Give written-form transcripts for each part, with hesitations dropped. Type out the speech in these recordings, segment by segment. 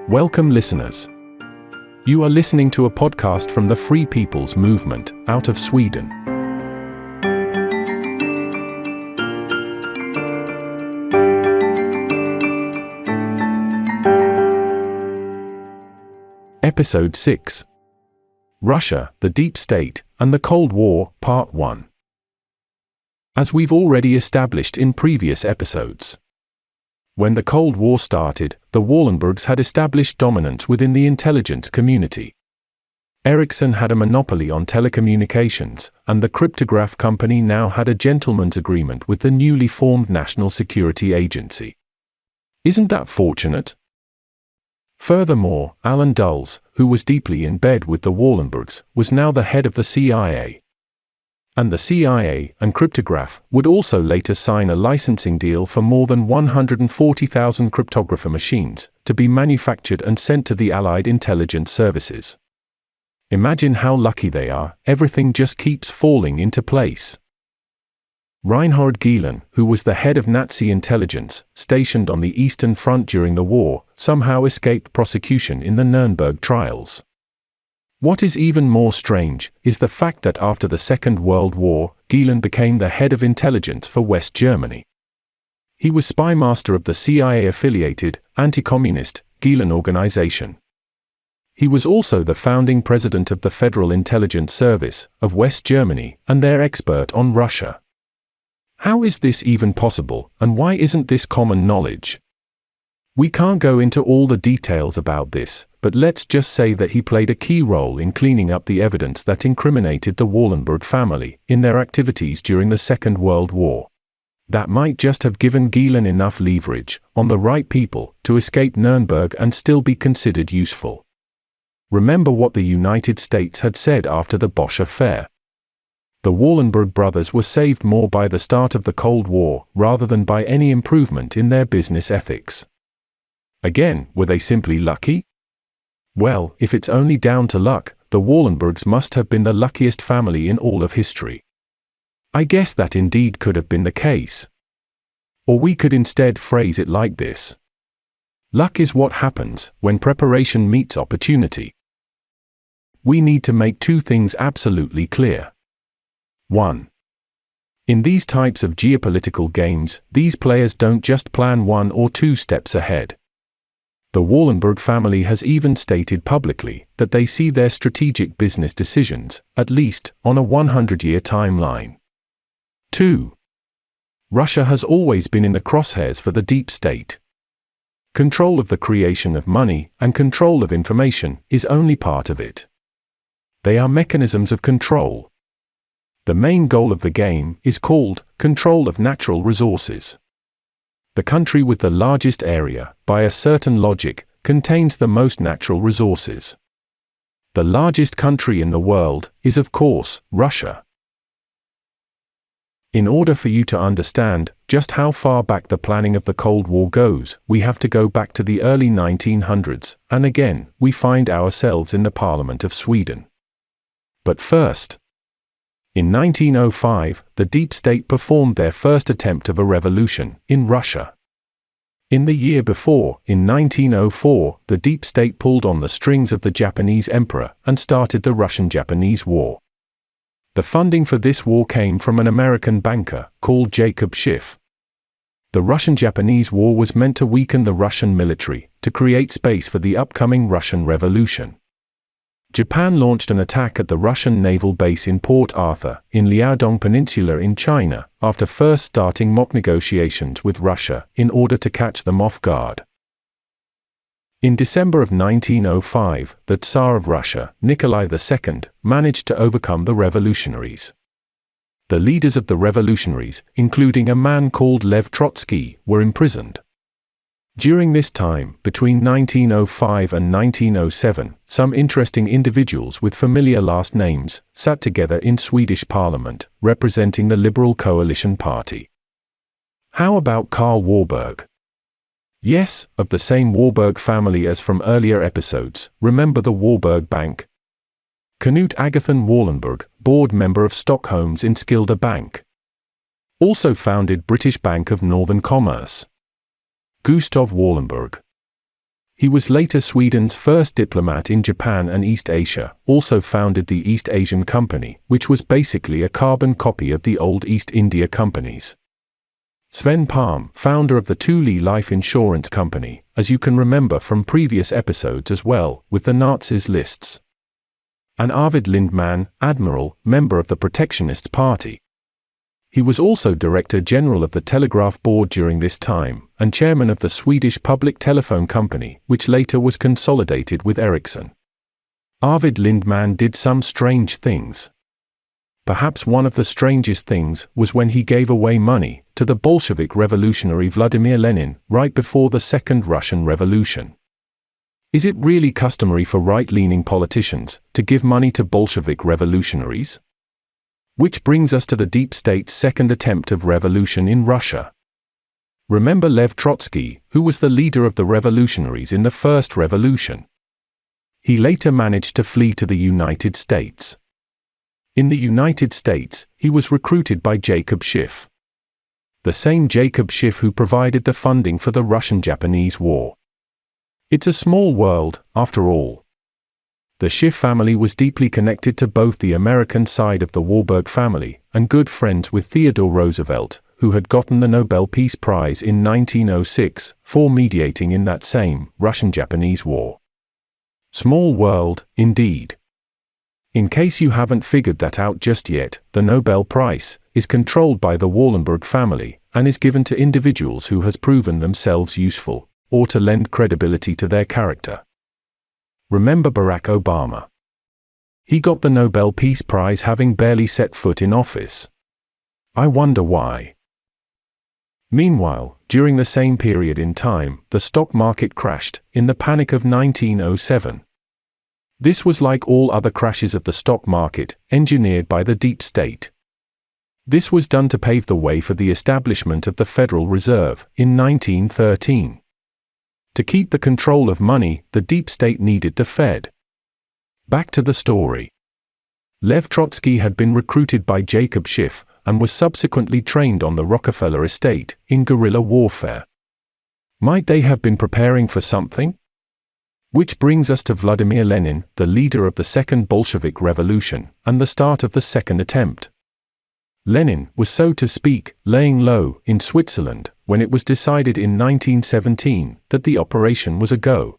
Welcome, listeners. You are listening to a podcast from the Free People's Movement out of Sweden. Episode 6. Russia, the Deep State, and the Cold War, Part 1. As we've already established in previous episodes, when the Cold War started, the Wallenbergs had established dominance within the intelligence community. Ericsson had a monopoly on telecommunications, and the cryptograph company now had a gentleman's agreement with the newly formed National Security Agency. Isn't that fortunate? Furthermore, Allen Dulles, who was deeply in bed with the Wallenbergs, was now the head of the CIA. And the CIA and cryptograph would also later sign a licensing deal for more than 140,000 cryptographer machines to be manufactured and sent to the Allied intelligence services. Imagine how lucky they are, everything just keeps falling into place. Reinhard Gehlen, who was the head of Nazi intelligence, stationed on the Eastern Front during the war, somehow escaped prosecution in the Nuremberg trials. What is even more strange is the fact that after the Second World War, Gehlen became the head of intelligence for West Germany. He was spymaster of the CIA-affiliated, anti-communist, Gehlen organization. He was also the founding president of the Federal Intelligence Service of West Germany and their expert on Russia. How is this even possible, and why isn't this common knowledge? We can't go into all the details about this, but let's just say that he played a key role in cleaning up the evidence that incriminated the Wallenberg family in their activities during the Second World War. That might just have given Gehlen enough leverage on the right people to escape Nuremberg and still be considered useful. Remember what the United States had said after the Bosch affair. The Wallenberg brothers were saved more by the start of the Cold War rather than by any improvement in their business ethics. Again, were they simply lucky? Well, if it's only down to luck, the Wallenbergs must have been the luckiest family in all of history. I guess that indeed could have been the case. Or we could instead phrase it like this. Luck is what happens when preparation meets opportunity. We need to make two things absolutely clear. 1. In these types of geopolitical games, these players don't just plan 1 or 2 steps ahead. The Wallenberg family has even stated publicly that they see their strategic business decisions, at least, on a 100-year timeline. 2. Russia has always been in the crosshairs for the deep state. Control of the creation of money and control of information is only part of it. They are mechanisms of control. The main goal of the game is called control of natural resources. The country with the largest area, by a certain logic, contains the most natural resources. The largest country in the world is, of course, Russia. In order for you to understand just how far back the planning of the Cold War goes, we have to go back to the early 1900s, and again, we find ourselves in the Parliament of Sweden. But first, in 1905, the deep state performed their first attempt of a revolution in Russia. In the year before, in 1904, the deep state pulled on the strings of the Japanese emperor and started the Russian-Japanese War. The funding for this war came from an American banker called Jacob Schiff. The Russian-Japanese War was meant to weaken the Russian military to create space for the upcoming Russian Revolution. Japan launched an attack at the Russian naval base in Port Arthur, in Liaodong Peninsula in China, after first starting mock negotiations with Russia in order to catch them off guard. In December of 1905, the Tsar of Russia, Nikolai II, managed to overcome the revolutionaries. The leaders of the revolutionaries, including a man called Lev Trotsky, were imprisoned. During this time, between 1905 and 1907, some interesting individuals with familiar last names sat together in Swedish Parliament, representing the Liberal Coalition Party. How about Carl Warburg? Yes, of the same Warburg family as from earlier episodes. Remember the Warburg Bank? Knut Agathon Wallenberg, board member of Stockholm's Enskilda Bank. Also founded British Bank of Northern Commerce. Gustav Wallenberg. He was later Sweden's first diplomat in Japan and East Asia, also founded the East Asian Company, which was basically a carbon copy of the old East India companies. Sven Palm, founder of the Thule Life Insurance Company, as you can remember from previous episodes as well, with the Nazis lists. And Arvid Lindman, admiral, member of the Protectionist Party. He was also Director General of the Telegraph Board during this time, and chairman of the Swedish Public Telephone Company, which later was consolidated with Ericsson. Arvid Lindman did some strange things. Perhaps one of the strangest things was when he gave away money to the Bolshevik revolutionary Vladimir Lenin right before the Second Russian Revolution. Is it really customary for right-leaning politicians to give money to Bolshevik revolutionaries? Which brings us to the deep state's second attempt of revolution in Russia. Remember Lev Trotsky, who was the leader of the revolutionaries in the First Revolution. He later managed to flee to the United States. In the United States, he was recruited by Jacob Schiff. The same Jacob Schiff who provided the funding for the Russian-Japanese War. It's a small world, after all. The Schiff family was deeply connected to both the American side of the Warburg family and good friends with Theodore Roosevelt, who had gotten the Nobel Peace Prize in 1906 for mediating in that same Russian-Japanese War. Small world, indeed. In case you haven't figured that out just yet, the Nobel Prize is controlled by the Wallenberg family and is given to individuals who has proven themselves useful or to lend credibility to their character. Remember Barack Obama. He got the Nobel Peace Prize having barely set foot in office. I wonder why. Meanwhile, during the same period in time, the stock market crashed in the panic of 1907. This was like all other crashes of the stock market, engineered by the deep state. This was done to pave the way for the establishment of the Federal Reserve in 1913. To keep the control of money, the deep state needed the Fed. Back to the story. Lev Trotsky had been recruited by Jacob Schiff and was subsequently trained on the Rockefeller estate in guerrilla warfare. Might they have been preparing for something? Which brings us to Vladimir Lenin, the leader of the Second Bolshevik Revolution, and the start of the second attempt. Lenin was, so to speak, laying low in Switzerland when it was decided in 1917 that the operation was a go.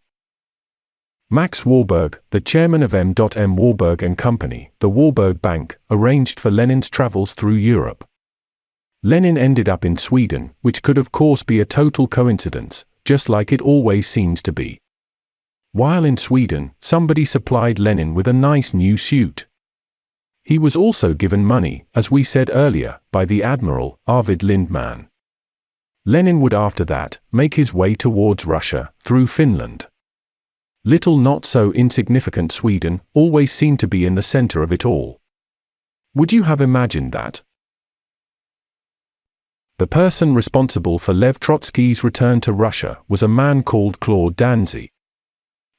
Max Warburg, the chairman of M. Warburg and Company, the Warburg Bank, arranged for Lenin's travels through Europe. Lenin ended up in Sweden, which could of course be a total coincidence, just like it always seems to be. While in Sweden, somebody supplied Lenin with a nice new suit. He was also given money, as we said earlier, by the Admiral, Arvid Lindman. Lenin would after that make his way towards Russia, through Finland. Little not so insignificant Sweden always seemed to be in the center of it all. Would you have imagined that? The person responsible for Lev Trotsky's return to Russia was a man called Claude Danzy.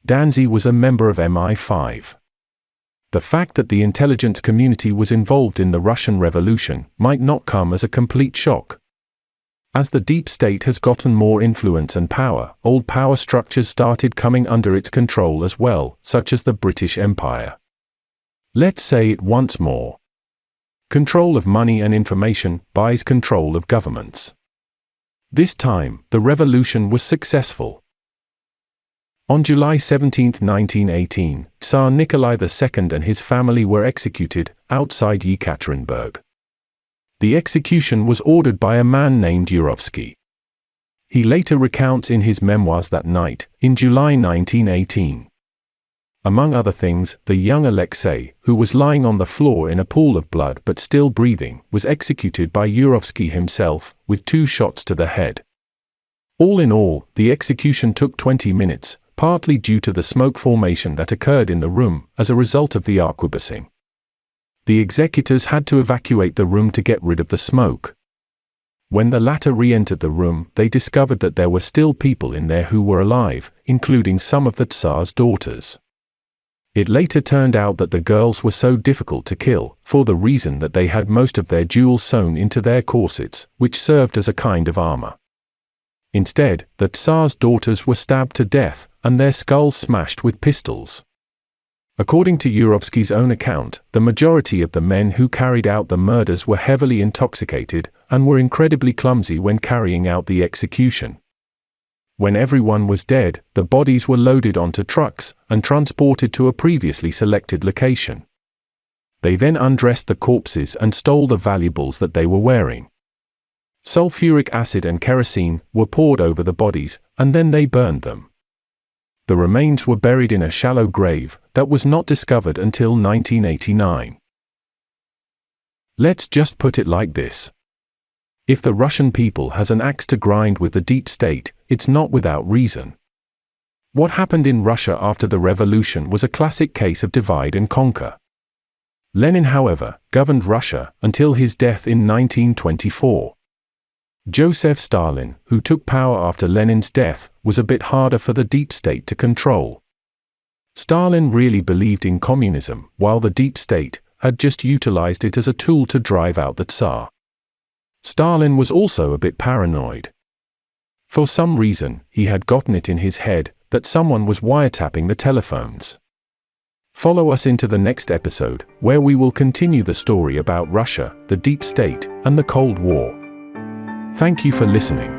Danzy was a member of MI5. The fact that the intelligence community was involved in the Russian Revolution might not come as a complete shock. As the deep state has gotten more influence and power, old power structures started coming under its control as well, such as the British Empire. Let's say it once more. Control of money and information buys control of governments. This time, the revolution was successful. On July 17, 1918, Tsar Nikolai II and his family were executed outside Yekaterinburg. The execution was ordered by a man named Yurovsky. He later recounts in his memoirs that night, in July 1918. Among other things, the young Alexei, who was lying on the floor in a pool of blood but still breathing, was executed by Yurovsky himself, with 2 shots to the head. All in all, the execution took 20 minutes, partly due to the smoke formation that occurred in the room as a result of the arquebusing. The executors had to evacuate the room to get rid of the smoke. When the latter re-entered the room, they discovered that there were still people in there who were alive, including some of the Tsar's daughters. It later turned out that the girls were so difficult to kill, for the reason that they had most of their jewels sewn into their corsets, which served as a kind of armor. Instead, the Tsar's daughters were stabbed to death, and their skulls smashed with pistols. According to Yurovsky's own account, the majority of the men who carried out the murders were heavily intoxicated and were incredibly clumsy when carrying out the execution. When everyone was dead, the bodies were loaded onto trucks and transported to a previously selected location. They then undressed the corpses and stole the valuables that they were wearing. Sulfuric acid and kerosene were poured over the bodies, and then they burned them. The remains were buried in a shallow grave that was not discovered until 1989. Let's just put it like this. If the Russian people has an axe to grind with the deep state, it's not without reason. What happened in Russia after the revolution was a classic case of divide and conquer. Lenin, however, governed Russia until his death in 1924. Joseph Stalin, who took power after Lenin's death, was a bit harder for the deep state to control. Stalin really believed in communism, while the deep state had just utilized it as a tool to drive out the Tsar. Stalin was also a bit paranoid. For some reason, he had gotten it in his head that someone was wiretapping the telephones. Follow us into the next episode, where we will continue the story about Russia, the deep state, and the Cold War. Thank you for listening.